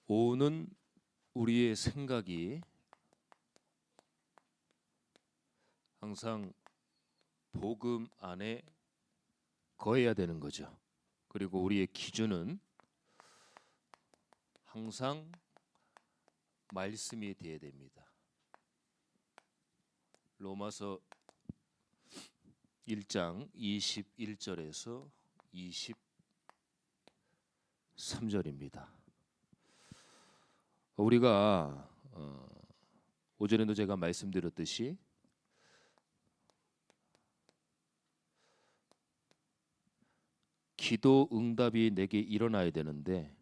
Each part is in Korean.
오는 우리의 생각이 항상 복음 안에 거해야 되는 거죠. 그리고 우리의 기준은 항상 말씀이 되어야 됩니다. 로마서 1장 21절에서 23절입니다. 우리가 오전에도 제가 말씀드렸듯이 기도 응답이 내게 일어나야 되는데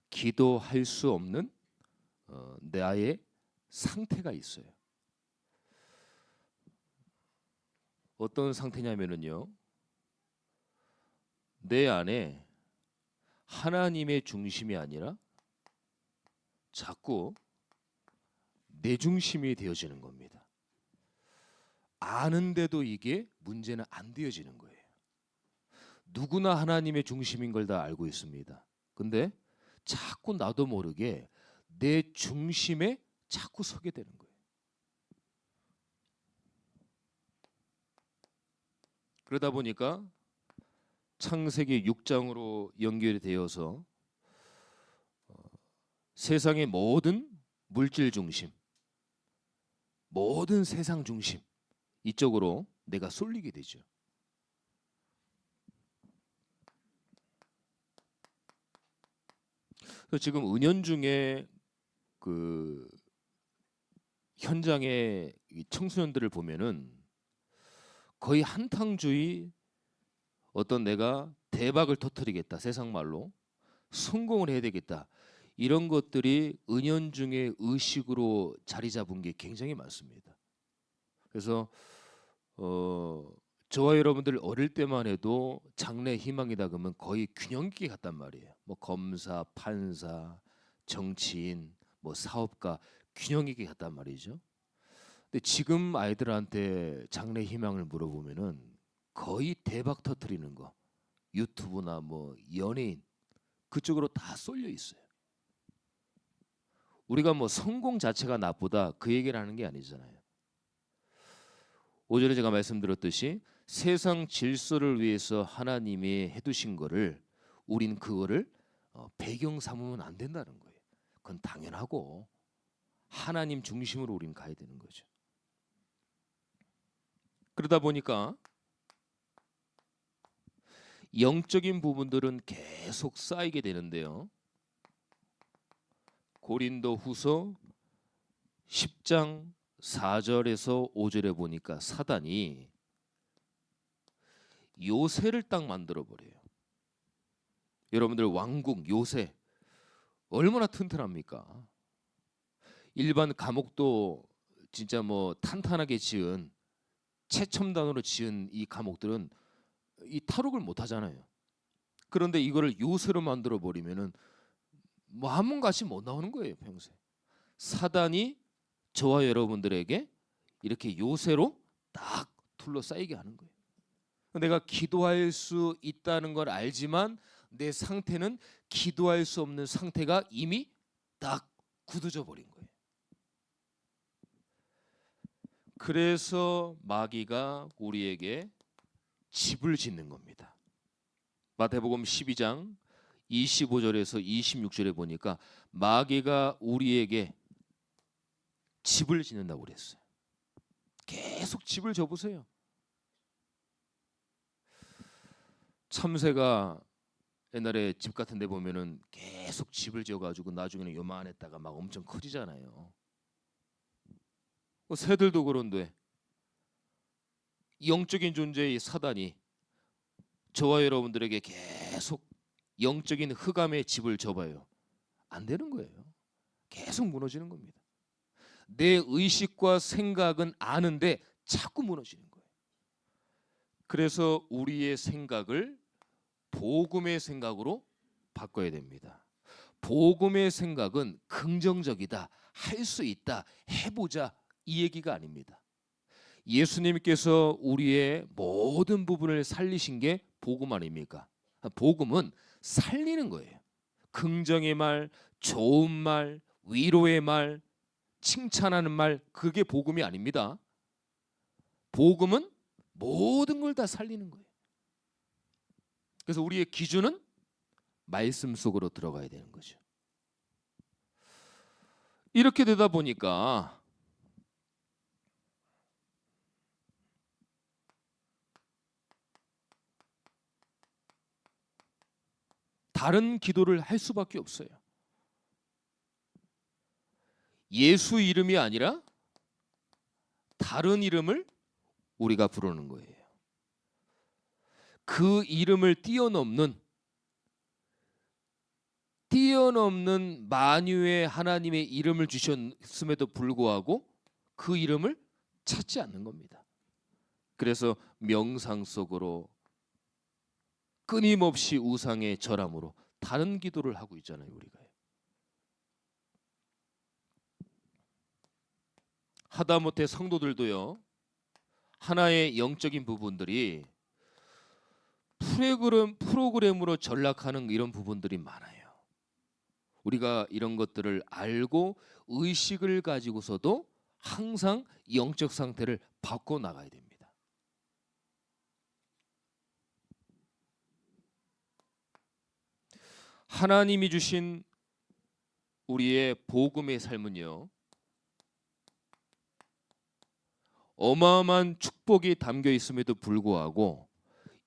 기도할 수 없는 나의 상태가 있어요. 어떤 상태냐면요, 내 안에 하나님의 중심이 아니라 자꾸 내 중심이 되어지는 겁니다. 아는데도 이게 문제는 안 되어지는 거예요. 누구나 하나님의 중심인 걸 다 알고 있습니다. 근데 자꾸 나도 모르게 내 중심에 자꾸 서게 되는 거예요. 그러다 보니까 창세기 6장으로 연결이 되어서 세상의 모든 물질 중심, 모든 세상 중심 이쪽으로 내가 쏠리게 되죠. 그래서 지금 은연중에 그 현장의 청소년들을 보면은 거의 한탕주의, 어떤 내가 대박을 터뜨리겠다, 세상 말로 성공을 해야 되겠다, 이런 것들이 은연중에 의식으로 자리 잡은 게 굉장히 많습니다. 그래서 저와 여러분들 어릴 때만 해도 장래 희망이다 그러면 거의 균형 있게 갔단 말이에요. 뭐 검사, 판사, 정치인, 뭐 사업가, 균형 있게 갔단 말이죠. 근데 지금 아이들한테 장래 희망을 물어보면은 거의 대박 터뜨리는 거, 유튜브나 뭐 연예인 그쪽으로 다 쏠려 있어요. 우리가 뭐 성공 자체가 나쁘다 그 얘기를 하는 게 아니잖아요. 오전에 제가 말씀드렸듯이 세상 질서를 위해서 하나님이 해두신 거를 우린 그거를 배경 삼으면 안 된다는 거예요. 그건 당연하고 하나님 중심으로 우린 가야 되는 거죠. 그러다 보니까 영적인 부분들은 계속 쌓이게 되는데요. 고린도후서 10장 4절에서 5절에 보니까 사단이 요새를 딱 만들어 버려요. 여러분들 왕궁 요새 얼마나 튼튼합니까? 일반 감옥도 진짜 뭐 탄탄하게 지은 최첨단으로 지은 이 감옥들은 이 탈옥을 못 하잖아요. 그런데 이거를 요새로 만들어 버리면은 뭐 한 번 같이 못 나오는 거예요, 평생. 사단이 저와 여러분들에게 이렇게 요새로 딱 둘러싸이게 하는 거예요. 내가 기도할 수 있다는 걸 알지만 내 상태는 기도할 수 없는 상태가 이미 딱 굳어져 버린 거예요. 그래서 마귀가 우리에게 집을 짓는 겁니다. 마태복음 12장 25절에서 26절에 보니까 마귀가 우리에게 집을 짓는다고 그랬어요. 계속 집을 져보세요. 참새가 옛날에 집 같은 데 보면은 계속 집을 지어가지고 나중에는 요만했다가 막 엄청 커지잖아요. 새들도 그런데 영적인 존재의 사단이 저와 여러분들에게 계속 영적인 흑암의 집을 져봐요. 안 되는 거예요. 계속 무너지는 겁니다. 내 의식과 생각은 아는데 자꾸 무너지는 거예요. 그래서 우리의 생각을 복음의 생각으로 바꿔야 됩니다. 복음의 생각은 긍정적이다, 할 수 있다, 해보자, 이 얘기가 아닙니다. 예수님께서 우리의 모든 부분을 살리신 게 복음 아닙니까? 복음은 살리는 거예요. 긍정의 말, 좋은 말, 위로의 말, 칭찬하는 말, 그게 복음이 아닙니다. 복음은 모든 걸 다 살리는 거예요. 그래서 우리의 기준은 말씀 속으로 들어가야 되는 거죠. 이렇게 되다 보니까 다른 기도를 할 수밖에 없어요. 예수 이름이 아니라 다른 이름을 우리가 부르는 거예요. 그 이름을 뛰어넘는 만유의 하나님의 이름을 주셨음에도 불구하고 그 이름을 찾지 않는 겁니다. 그래서 명상 속으로 끊임없이 우상의 절함으로 다른 기도를 하고 있잖아요, 우리가. 하다못해 성도들도요, 하나의 영적인 부분들이 프로그램으로 전락하는 이런 부분들이 많아요. 우리가 이런 것들을 알고 의식을 가지고서도 항상 영적 상태를 바꿔 나가야 됩니다. 하나님이 주신 우리의 복음의 삶은요, 어마어마한 축복이 담겨 있음에도 불구하고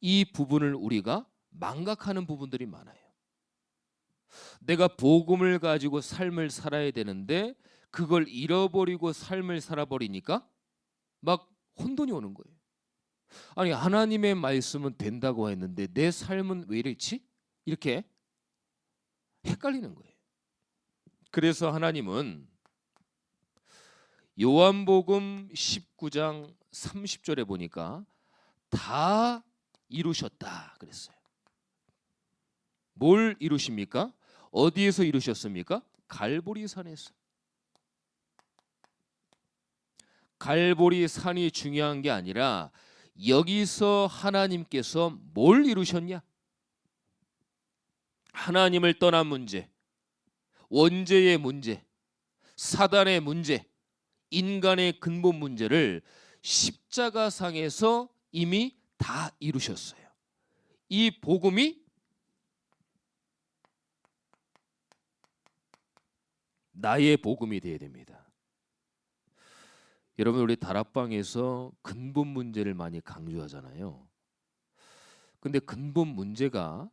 이 부분을 우리가 망각하는 부분들이 많아요. 내가 복음을 가지고 삶을 살아야 되는데 그걸 잃어버리고 삶을 살아버리니까 막 혼돈이 오는 거예요. 아니, 하나님의 말씀은 된다고 했는데 내 삶은 왜 이렇지? 이렇게 헷갈리는 거예요. 그래서 하나님은 요한복음 19장 30절에 보니까 다 이루셨다 그랬어요. 뭘 이루십니까? 어디에서 이루셨습니까? 갈보리 산에서. 갈보리 산이 중요한 게 아니라 여기서 하나님께서 뭘 이루셨냐? 하나님을 떠난 문제, 원죄의 문제, 사단의 문제, 인간의 근본 문제를 십자가상에서 이미 다 이루셨어요. 이 복음이 나의 복음이 되어야 됩니다. 여러분, 우리 다락방에서 근본 문제를 많이 강조하잖아요. 근데 근본 문제가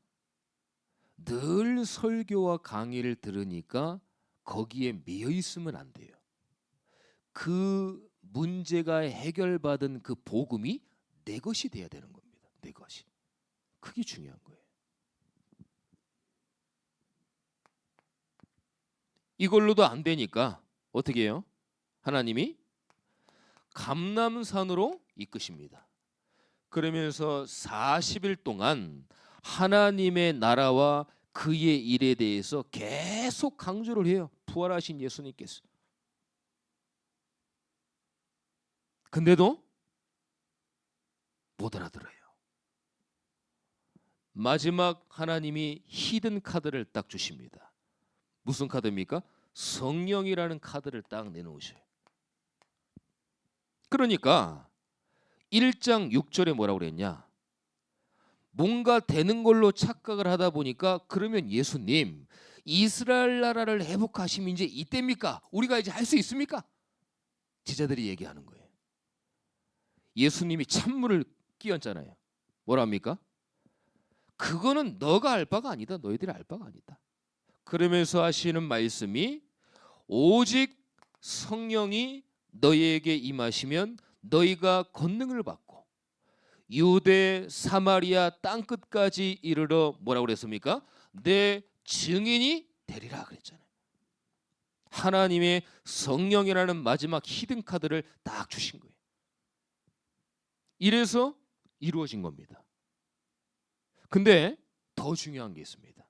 늘 설교와 강의를 들으니까 거기에 매여 있으면 안 돼요. 그 문제가 해결받은 그 복음이 내 것이 돼야 되는 겁니다. 내 것이. 그게 중요한 거예요. 이걸로도 안 되니까 어떻게 해요? 하나님이 감람산으로 이끄십니다. 그러면서 40일 동안 하나님의 나라와 그의 일에 대해서 계속 강조를 해요. 부활하신 예수님께서. 근데도 못 알아들어요. 마지막 하나님이 히든 카드를 딱 주십니다. 무슨 카드입니까? 성령이라는 카드를 딱 내놓으셔요. 그러니까 1장 6절에 뭐라고 그랬냐? 뭔가 되는 걸로 착각을 하다 보니까 그러면 예수님 이스라엘 나라를 회복하시면 이제 이때입니까? 우리가 이제 할 수 있습니까? 제자들이 얘기하는 거예요. 예수님이 찬물을 끼얹잖아요. 뭐라 합니까? 그거는 너가 알 바가 아니다. 너희들이 알 바가 아니다. 그러면서 하시는 말씀이 오직 성령이 너희에게 임하시면 너희가 권능을 받고 유대 사마리아 땅끝까지 이르러 뭐라고 그랬습니까? 내 증인이 되리라 그랬잖아요. 하나님의 성령이라는 마지막 히든 카드를 딱 주신 거예요. 이래서 이루어진 겁니다. 근데 더 중요한 게 있습니다.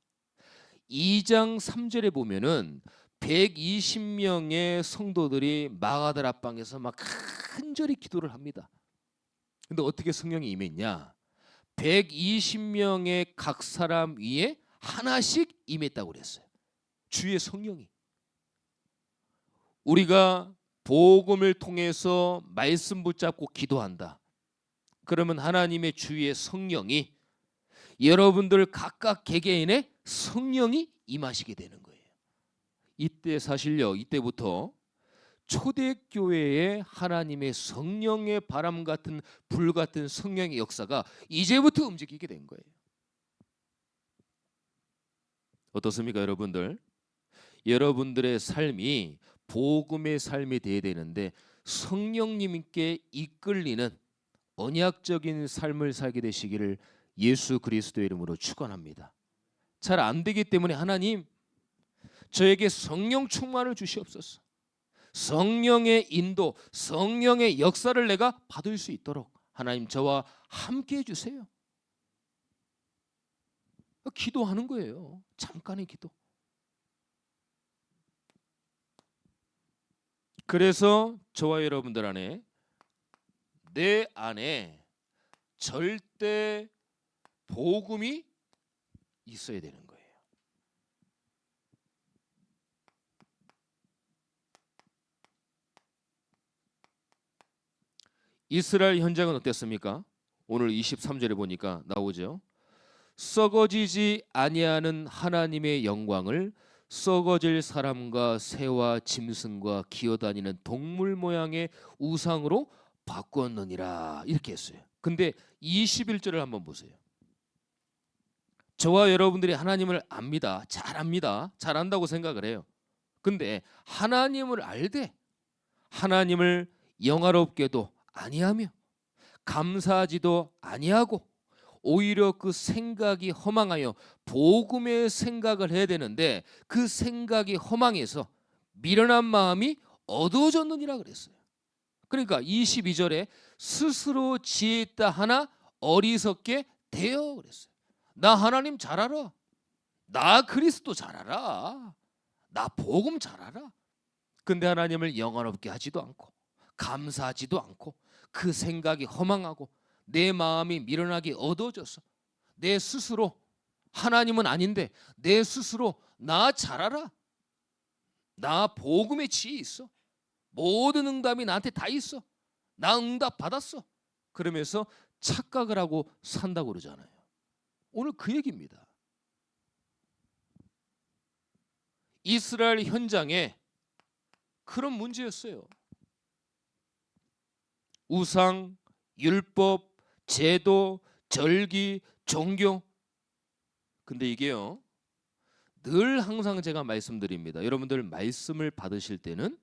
2장 3절에 보면은 120명의 성도들이 마가다라 방에서 막 간절히 기도를 합니다. 근데 어떻게 성령이 임했냐? 120명의 각 사람 위에 하나씩 임했다고 그랬어요. 주의 성령이. 우리가 복음을 통해서 말씀 붙잡고 기도한다. 그러면 하나님의 주의 성령이 여러분들 각각 개개인의 성령이 임하시게 되는 거예요. 이때 사실요, 이때부터 초대교회의 하나님의 성령의 바람 같은 불 같은 성령의 역사가 이제부터 움직이게 된 거예요. 어떻습니까, 여러분들? 여러분들의 삶이 복음의 삶이 되어야 되는데 성령님께 이끌리는 언약적인 삶을 살게 되시기를 예수 그리스도의 이름으로 축원합니다. 잘 안 되기 때문에 하나님, 저에게 성령 충만을 주시옵소서. 성령의 인도, 성령의 역사를 내가 받을 수 있도록 하나님 저와 함께 해주세요. 기도하는 거예요. 잠깐의 기도. 그래서 저와 여러분들 안에, 내 안에 절대 복음이 있어야 되는 거예요. 이스라엘 현장은 어땠습니까? 오늘 23절에 보니까 나오죠. 썩어지지 아니하는 하나님의 영광을 썩어질 사람과 새와 짐승과 기어다니는 동물 모양의 우상으로 바꾸었느니라, 이렇게 했어요. 근데 21절을 한번 보세요. 저와 여러분들이 하나님을 압니다. 잘 압니다. 잘 안다고 생각을 해요. 근데 하나님을 알되 하나님을 영화롭게도 아니하며 감사하지도 아니하고 오히려 그 생각이 허망하여 복음의 생각을 해야 되는데 그 생각이 허망해서 미련한 마음이 어두워졌느니라 그랬어요. 그러니까 22절에 스스로 지혜 있다 하나 어리석게 되어 그랬어요. 나 하나님 잘 알아. 나 그리스도 잘 알아. 나 복음 잘 알아. 근데 하나님을 영화롭게 하지도 않고 감사하지도 않고 그 생각이 허망하고 내 마음이 미련하게 어두워져서 내 스스로, 하나님은 아닌데 내 스스로 나 잘 알아. 나 복음의 지혜 있어. 모든 응답이 나한테 다 있어. 나 응답 받았어. 그러면서 착각을 하고 산다고 그러잖아요. 오늘 그 얘기입니다. 이스라엘 현장에 그런 문제였어요. 우상, 율법, 제도, 절기, 종교. 근데 이게요, 늘 항상 제가 말씀드립니다. 여러분들 말씀을 받으실 때는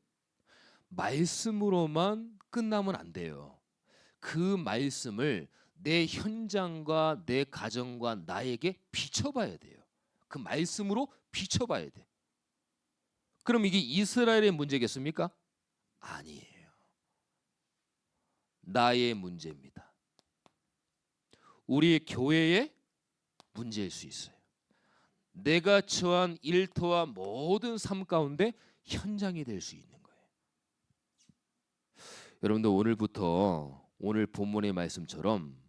말씀으로만 끝나면 안 돼요. 그 말씀을 내 현장과 내 가정과 나에게 비춰봐야 돼요. 그 말씀으로 비춰봐야 돼. 그럼 이게 이스라엘의 문제겠습니까? 아니에요. 나의 문제입니다. 우리 교회의 문제일 수 있어요. 내가 처한 일터와 모든 삶 가운데 현장이 될 수 있는 거예요. 여러분들 오늘부터 오늘 본문의 말씀처럼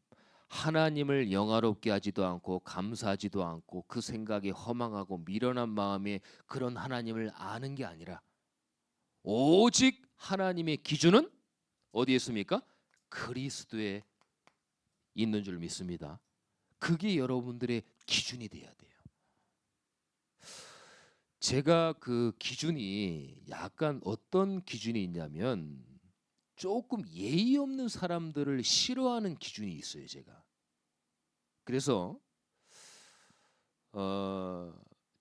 하나님을 영화롭게 하지도 않고 감사하지도 않고 그 생각이 허망하고 미련한 마음에 그런 하나님을 아는 게 아니라 오직 하나님의 기준은 어디에 있습니까? 그리스도에 있는 줄 믿습니다. 그게 여러분들의 기준이 돼야 돼요. 제가 그 기준이 약간 어떤 기준이 있냐면 조금 예의 없는 사람들을 싫어하는 기준이 있어요, 제가. 그래서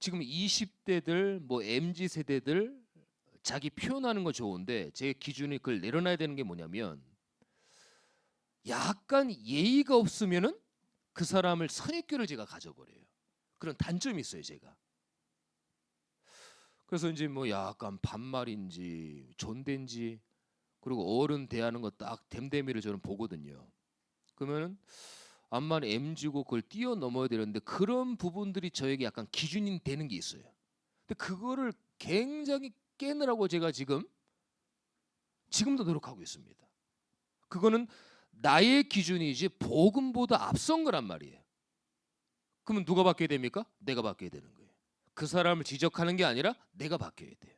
지금 20대들 뭐 MZ 세대들 자기 표현하는 거 좋은데 제 기준이 그걸 내려놔야 되는 게 뭐냐면 약간 예의가 없으면은 그 사람을 선입견을 제가 가져버려요. 그런 단점이 있어요, 제가. 그래서 이제 뭐 약간 반말인지 존대인지 그리고 어른 대하는 거 딱 댐댐이를 저는 보거든요. 그러면은 암만 MG고 그걸 뛰어넘어야 되는데 그런 부분들이 저에게 약간 기준이 되는 게 있어요. 근데 그거를 굉장히 깨느라고 제가 지금도 노력하고 있습니다. 그거는 나의 기준이지 복음보다 앞선 거란 말이에요. 그러면 누가 바뀌어야 됩니까? 내가 바뀌어야 되는 거예요. 그 사람을 지적하는 게 아니라 내가 바뀌어야 돼요.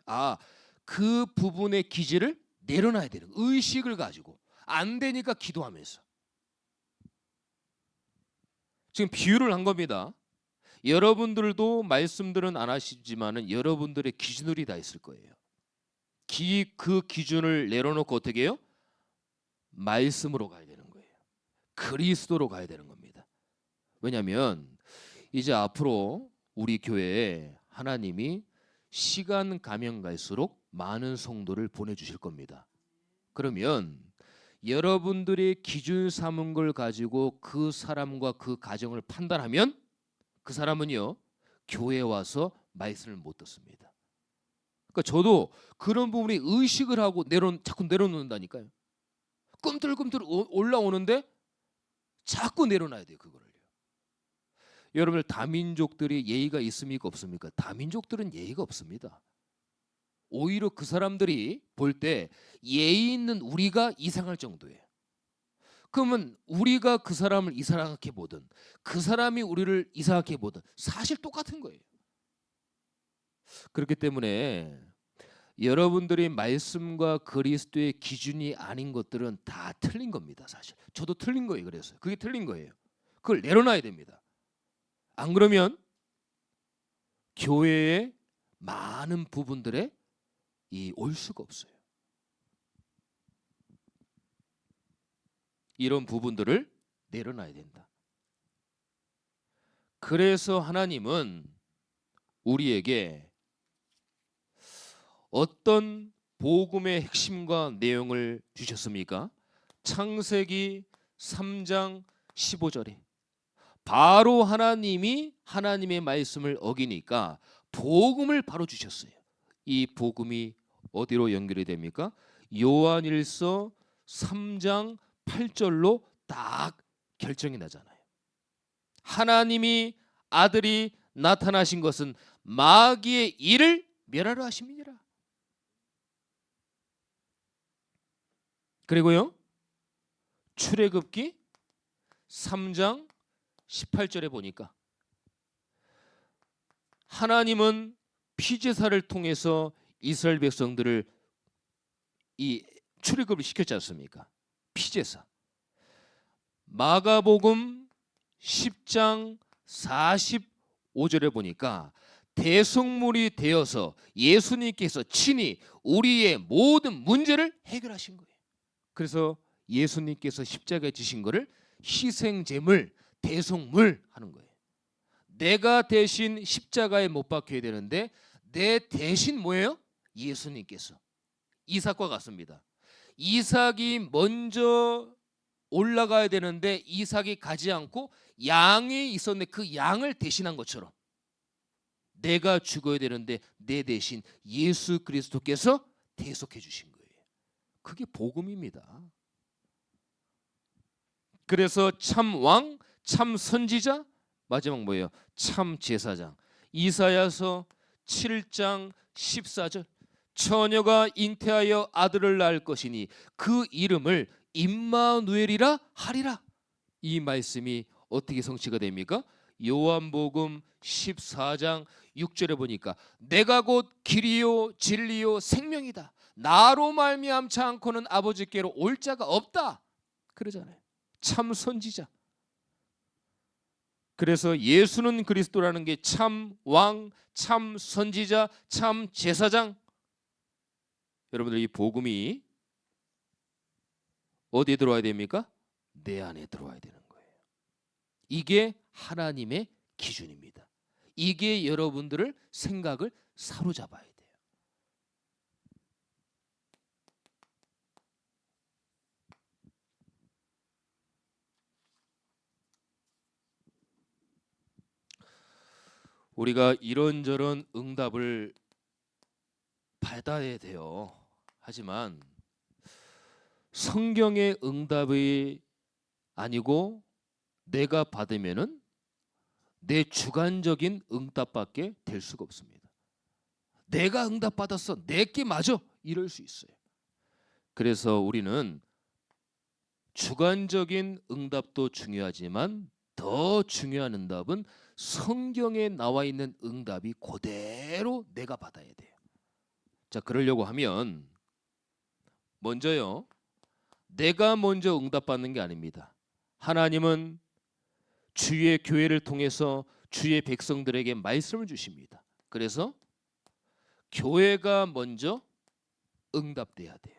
그 부분의 기질을 내려놔야 되는 거예요. 의식을 가지고. 안 되니까 기도하면서. 지금 비유를 한 겁니다. 여러분들도 말씀들은 안 하시지만은 여러분들의 기준들이 다 있을 거예요. 그 기준을 내려놓고 어떻게 해요? 말씀으로 가야 되는 거예요. 그리스도로 가야 되는 겁니다. 왜냐하면 이제 앞으로 우리 교회에 하나님이 시간 가면 갈수록 많은 성도를 보내주실 겁니다. 그러면 여러분들의 기준 삼은 걸 가지고 그 사람과 그 가정을 판단하면 그 사람은요 교회에 와서 말씀을 못 듣습니다. 그러니까 저도 그런 부분이 의식을 하고 자꾸 내려놓는다니까요. 꿈틀꿈틀 올라오는데 자꾸 내려놔야 돼요. 그거를요. 여러분들 다민족들이 예의가 있습니까 없습니까? 다민족들은 예의가 없습니다. 오히려 그 사람들이 볼 때 예의 있는 우리가 이상할 정도예요. 그러면 우리가 그 사람을 이상하게 보든 그 사람이 우리를 이상하게 보든 사실 똑같은 거예요. 그렇기 때문에 여러분들이 말씀과 그리스도의 기준이 아닌 것들은 다 틀린 겁니다. 사실 저도 틀린 거예요. 그래서 그게 틀린 거예요. 그걸 내려놔야 됩니다. 안 그러면 교회의 많은 부분들에 올 수가 없어요. 이런 부분들을 내려놔야 된다. 그래서 하나님은 우리에게 어떤 복음의 핵심과 내용을 주셨습니까? 창세기 3장 15절에 바로 하나님이 하나님의 말씀을 어기니까 복음을 바로 주셨어요. 이 복음이 어디로 연결이 됩니까? 요한일서 3장 8절로 딱 결정이 나잖아요. 하나님이 아들이 나타나신 것은 마귀의 일을 멸하려 하심이니라. 그리고요 출애굽기 3장 18절에 보니까 하나님은 피제사를 통해서 이스라엘 백성들을 출애굽을 시켰지 않습니까? 피제사. 마가복음 10장 45절에 보니까 대속물이 되어서 예수님께서 친히 우리의 모든 문제를 해결하신 거예요. 그래서 예수님께서 십자가에 지신 거를 희생제물, 대속물 하는 거예요. 내가 대신 십자가에 못 박혀야 되는데 내 대신 뭐예요? 예수님께서. 이삭과 같습니다. 이삭이 먼저 올라가야 되는데 이삭이 가지 않고 양이 있었는데 그 양을 대신한 것처럼 내가 죽어야 되는데 내 대신 예수 그리스도께서 대속해 주신 거예요. 그게 복음입니다. 그래서 참 왕, 참 선지자, 마지막 뭐예요? 참 제사장. 이사야서 7장 14절 처녀가 잉태하여 아들을 낳을 것이니 그 이름을 임마누엘이라 하리라. 이 말씀이 어떻게 성취가 됩니까? 요한복음 14장 6절에 보니까 내가 곧 길이요 진리요 생명이다. 나로 말미암지 않고는 아버지께로 올 자가 없다. 그러잖아요. 참 선지자. 그래서 예수는 그리스도라는 게 참 왕, 참 선지자, 참 제사장. 여러분들 이 복음이 어디에 들어와야 됩니까? 내 안에 들어와야 되는 거예요. 이게 하나님의 기준입니다. 이게 여러분들을 생각을 사로잡아야 돼요. 우리가 이런저런 응답을 받아야 돼요. 하지만 성경의 응답이 아니고 내가 받으면은 내 주관적인 응답밖에 될 수가 없습니다. 내가 응답받았어. 내게 맞아. 이럴 수 있어요. 그래서 우리는 주관적인 응답도 중요하지만 더 중요한 응답은 성경에 나와 있는 응답이 그대로 내가 받아야 돼요. 자, 그러려고 하면 먼저요, 내가 먼저 응답받는 게 아닙니다. 하나님은 주의 교회를 통해서 주의 백성들에게 말씀을 주십니다. 그래서 교회가 먼저 응답돼야 돼요.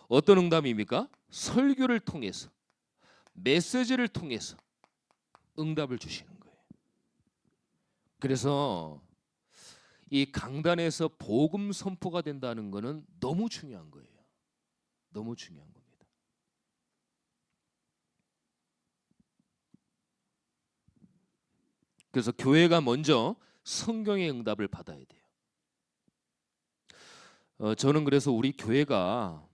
어떤 응답입니까? 설교를 통해서, 메시지를 통해서 응답을 주시는 거예요. 그래서 이 강단에서 복음 선포가 된다는 것은 너무 중요한 거예요. 너무 중요한 겁니다. 그래서 교회가 먼저 성경의 응답을 받아야 돼요. 저는 그래서 우리 교회가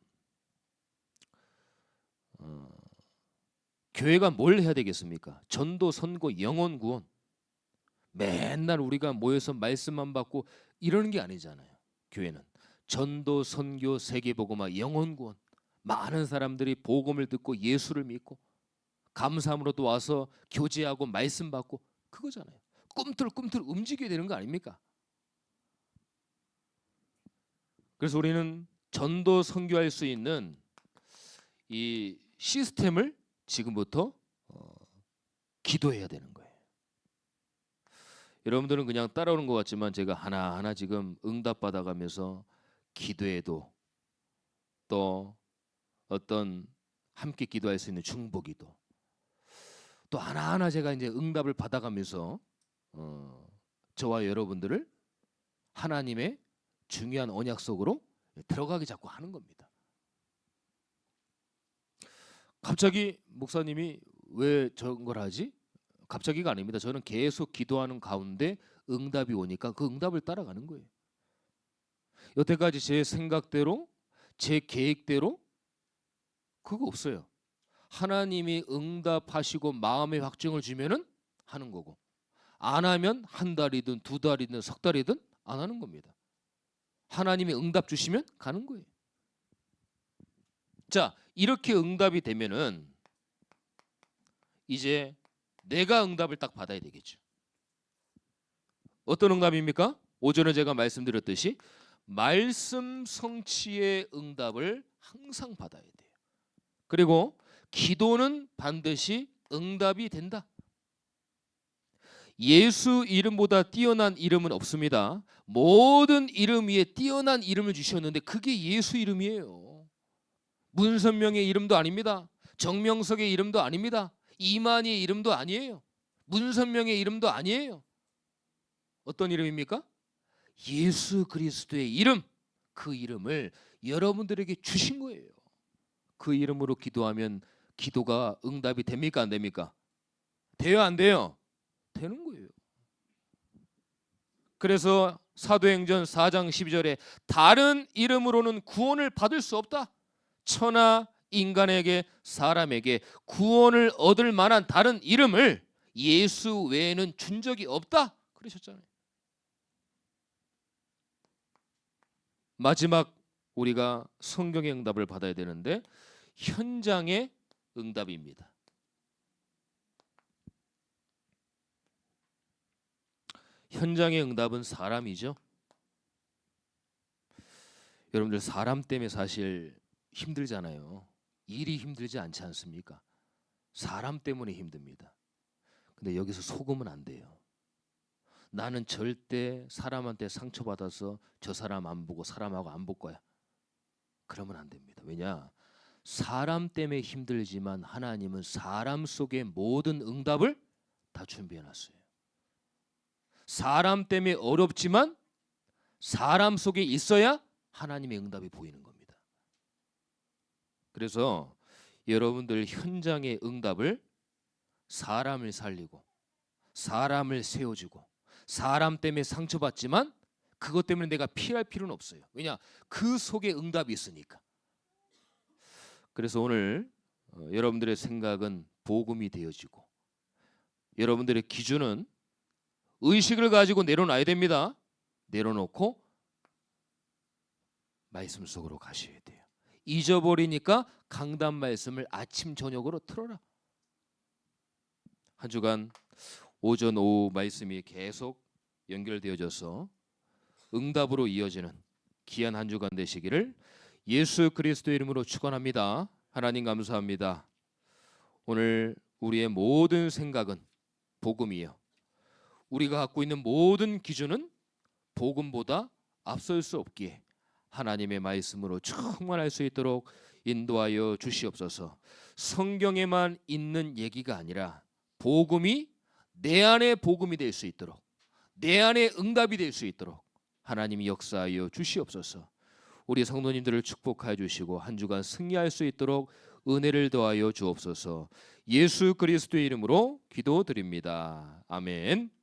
교회가 뭘 해야 되겠습니까? 전도, 선고, 영혼 구원. 맨날 우리가 모여서 말씀만 받고 이러는 게 아니잖아요. 교회는 전도, 선교, 세계복음화, 영혼 구원. 많은 사람들이 복음을 듣고 예수를 믿고 감사함으로도 와서 교제하고 말씀 받고 그거잖아요. 꿈틀꿈틀 움직여야 되는 거 아닙니까? 그래서 우리는 전도, 선교할 수 있는 이 시스템을 지금부터 기도해야 되는 거예요. 여러분들은 그냥 따라오는 것 같지만 제가 하나하나 지금 응답 받아가면서 기도에도 또 어떤 함께 기도할 수 있는 중보기도 또 하나하나 제가 이제 응답을 받아가면서 저와 여러분들을 하나님의 중요한 언약 속으로 들어가게 자꾸 하는 겁니다. 갑자기 목사님이 왜 저런 걸 하지? 갑자기가 아닙니다. 저는 계속 기도하는 가운데 응답이 오니까 그 응답을 따라가는 거예요. 여태까지 제 생각대로 제 계획대로 그거 없어요. 하나님이 응답하시고 마음의 확증을 주면은 하는 거고 안 하면 한 달이든 두 달이든 석 달이든 안 하는 겁니다. 하나님이 응답 주시면 가는 거예요. 자, 이렇게 응답이 되면은 이제 내가 응답을 딱 받아야 되겠죠. 어떤 응답입니까? 오전에 제가 말씀드렸듯이 말씀 성취의 응답을 항상 받아야 돼요. 그리고 기도는 반드시 응답이 된다. 예수 이름보다 뛰어난 이름은 없습니다. 모든 이름 위에 뛰어난 이름을 주셨는데 그게 예수 이름이에요. 문선명의 이름도 아닙니다. 정명석의 이름도 아닙니다. 이만희의 이름도 아니에요. 문선명의 이름도 아니에요. 어떤 이름입니까? 예수 그리스도의 이름. 그 이름을 여러분들에게 주신 거예요. 그 이름으로 기도하면 기도가 응답이 됩니까? 안 됩니까? 돼요? 안 돼요? 되는 거예요. 그래서 사도행전 4장 12절에 다른 이름으로는 구원을 받을 수 없다. 천하 인간에게 사람에게 구원을 얻을 만한 다른 이름을 예수 외에는 준 적이 없다. 그러셨잖아요. 마지막 우리가 성경의 응답을 받아야 되는데 현장의 응답입니다. 현장의 응답은 사람이죠. 여러분들 사람 때문에 사실 힘들잖아요. 일이 힘들지 않지 않습니까? 사람 때문에 힘듭니다. 근데 여기서 속으면 안 돼요. 나는 절대 사람한테 상처받아서 저 사람 안 보고 사람하고 안 볼 거야. 그러면 안 됩니다. 왜냐? 사람 때문에 힘들지만 하나님은 사람 속의 모든 응답을 다 준비해 놨어요. 사람 때문에 어렵지만 사람 속에 있어야 하나님의 응답이 보이는 겁니다. 그래서 여러분들 현장의 응답을 사람을 살리고 사람을 세워주고 사람 때문에 상처받지만 그것 때문에 내가 피할 필요는 없어요. 왜냐? 그 속에 응답이 있으니까. 그래서 오늘 여러분들의 생각은 복음이 되어지고 여러분들의 기준은 의식을 가지고 내려놔야 됩니다. 내려놓고 말씀 속으로 가셔야 돼요. 잊어버리니까 강단 말씀을 아침 저녁으로 틀어라. 한 주간 오전 오후 말씀이 계속 연결되어져서 응답으로 이어지는 귀한 한 주간 되시기를 예수 그리스도의 이름으로 축원합니다. 하나님 감사합니다. 오늘 우리의 모든 생각은 복음이에요. 우리가 갖고 있는 모든 기준은 복음보다 앞설 수 없기에 하나님의 말씀으로 충만할 수 있도록 인도하여 주시옵소서. 성경에만 있는 얘기가 아니라 복음이 내 안에 복음이 될 수 있도록, 내 안에 응답이 될 수 있도록 하나님이 역사하여 주시옵소서. 우리 성도님들을 축복하여 주시고 한 주간 승리할 수 있도록 은혜를 더하여 주옵소서. 예수 그리스도의 이름으로 기도드립니다. 아멘.